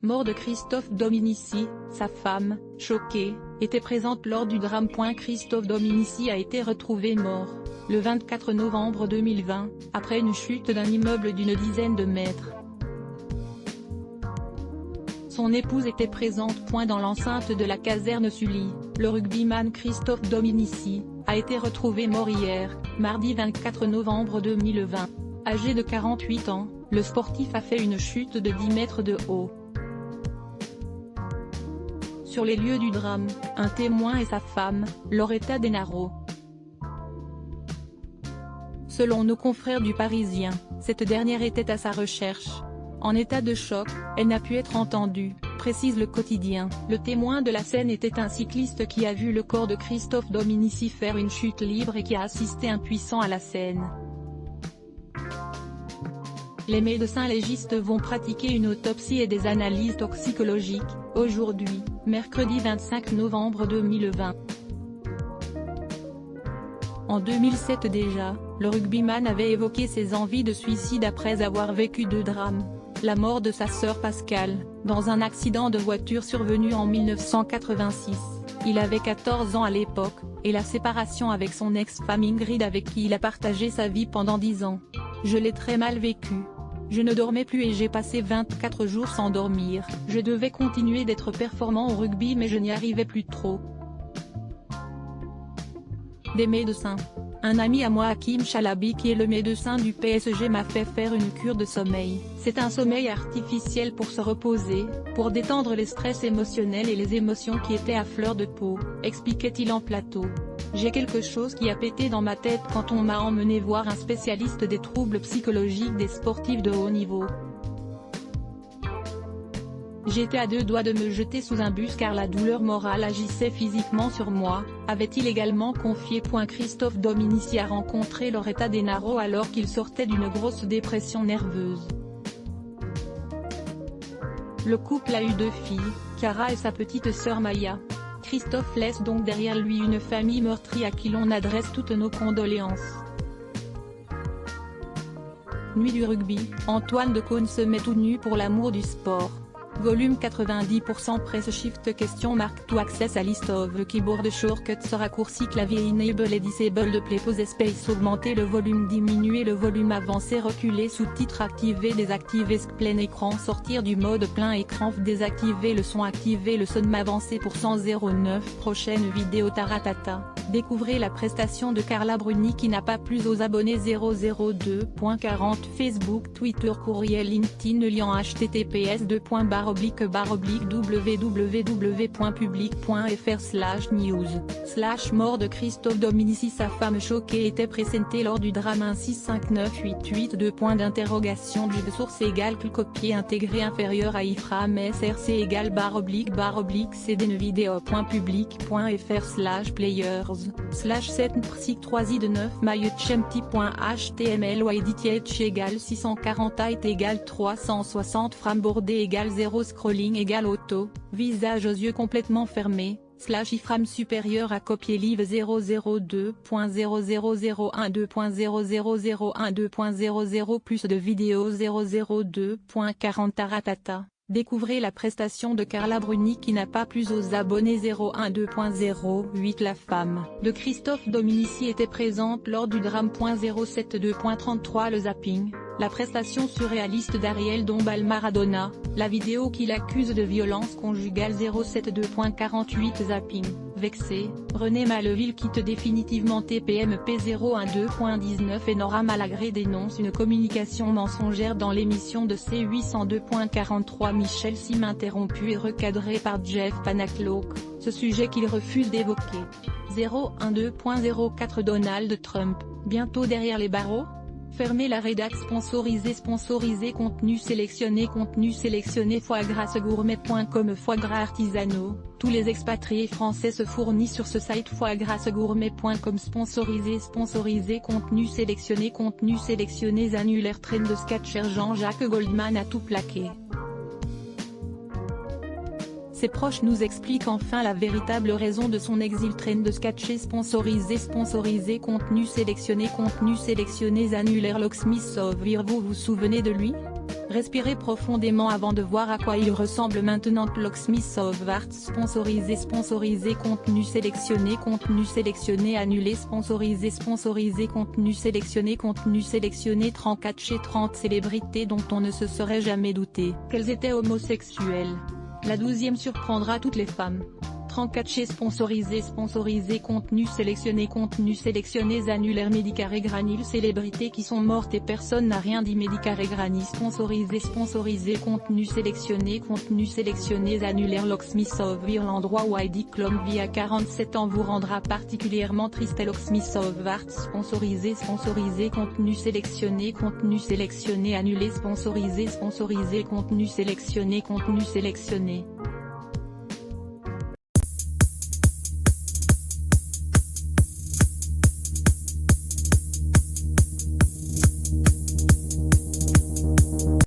mort de Christophe Dominici, sa femme, choquée, était présente lors du drame. Christophe Dominici a été retrouvé mort, le 24 novembre 2020, après une chute d'un immeuble d'une dizaine de mètres. Son épouse était présente. Dans l'enceinte de la caserne Sully, le rugbyman Christophe Dominici a été retrouvé mort hier, mardi 24 novembre 2020. Âgé de 48 ans, le sportif a fait une chute de 10 mètres de haut. Sur les lieux du drame, un témoin et sa femme, Loretta Denaro. Selon nos confrères du Parisien, cette dernière était à sa recherche. En état de choc, elle n'a pu être entendue, précise le quotidien. Le témoin de la scène était un cycliste qui a vu le corps de Christophe Dominici faire une chute libre et qui a assisté impuissant à la scène. Les médecins légistes vont pratiquer une autopsie et des analyses toxicologiques, aujourd'hui, mercredi 25 novembre 2020. En 2007 déjà, le rugbyman avait évoqué ses envies de suicide après avoir vécu 2 drames. La mort de sa sœur Pascale, dans un accident de voiture survenu en 1986, il avait 14 ans à l'époque, et la séparation avec son ex-femme Ingrid avec qui il a partagé sa vie pendant 10 ans. Je l'ai très mal vécu. Je ne dormais plus et j'ai passé 24 jours sans dormir. Je devais continuer d'être performant au rugby mais je n'y arrivais plus trop. Des médecins. Un ami à moi, Hakim Chalabi, qui est le médecin du PSG, m'a fait faire une cure de sommeil. C'est un sommeil artificiel pour se reposer, pour détendre les stress émotionnels et les émotions qui étaient à fleur de peau, expliquait-il en plateau. J'ai quelque chose qui a pété dans ma tête quand on m'a emmené voir un spécialiste des troubles psychologiques des sportifs de haut niveau. J'étais à 2 doigts de me jeter sous un bus car la douleur morale agissait physiquement sur moi, avait-il également confié. Christophe Dominici a rencontré Loretta Denaro alors qu'il sortait d'une grosse dépression nerveuse. Le couple a eu 2 filles, Cara et sa petite sœur Maya. Christophe laisse donc derrière lui une famille meurtrie à qui l'on adresse toutes nos condoléances. Nuit du rugby, Antoine Decaune se met tout nu pour l'amour du sport. Volume 90% Press Shift question marque to access a list of the keyboard shortcuts raccourci clavier enable et disable de play pause space augmenter le volume diminuer le volume avancer reculer sous-titres activer désactiver plein écran sortir du mode plein écran désactiver le son avancer pour 109 prochaine vidéo taratata. Découvrez la prestation de Carla Bruni qui n'a pas plus aux abonnés 002.40 Facebook Twitter courriel LinkedIn lien https://www.public.fr/news/mort de Christophe Dominici. Sa femme choquée était présentée lors du drame. 16988 Jude source égale copier intégré inférieur à iframe src égale /public.fr/players/7 psic 3i de 9 myutchempty.html ou edit égale 640 height égale 360 frame bordé égale 0 scrolling égale auto, visage aux yeux complètement fermés, /iframe supérieur à copier live 002.00012.00012.00 plus de vidéos 002.40 taratata. Découvrez la prestation de Carla Bruni qui n'a pas plus aux abonnés 012.08 La femme de Christophe Dominici était présente lors du drame. 072.33 Le zapping, la prestation surréaliste d'Ariel Dombal Maradona, la vidéo qui l'accuse de violence conjugale. 072.48 Zapping, vexé, René Maleville quitte définitivement TPMP. 012.19 et Nora Malagré dénonce une communication mensongère dans l'émission de C802.43 Michel Sim interrompu et recadré par Jeff Panaclock, ce sujet qu'il refuse d'évoquer. 012.04 Donald Trump, bientôt derrière les barreaux ? Fermez la rédac sponsorisé contenu sélectionné foigrassegourmet.com Foie gras artisanaux, tous les expatriés français se fournissent sur ce site foigrassegourmet.com sponsorisé contenu sélectionné annulaire train de Sketcher Jean-Jacques Goldman a tout plaqué. Ses proches nous expliquent enfin la véritable raison de son exil. Train de sketcher sponsorisé contenu sélectionné annulaire Locksmith of Vous vous souvenez de lui ? Respirez profondément avant de voir à quoi il ressemble maintenant. Locksmith of Arts sponsorisé contenu sélectionné annulé sponsorisé contenu sélectionné 34 chez 30 célébrités dont on ne se serait jamais douté qu'elles étaient homosexuelles. La 12e surprendra toutes les femmes. 34 chez sponsorisé contenu sélectionné annulaire Medicaré Granil célébrités qui sont mortes et personne n'a rien dit Medicaré Granil sponsorisé contenu sélectionné annulaire Locksmith of Arts l'endroit où Heidi Klum vit à 47 ans vous rendra particulièrement triste. Locksmith of Arts sponsorisé contenu sélectionné annulé sponsorisé contenu sélectionné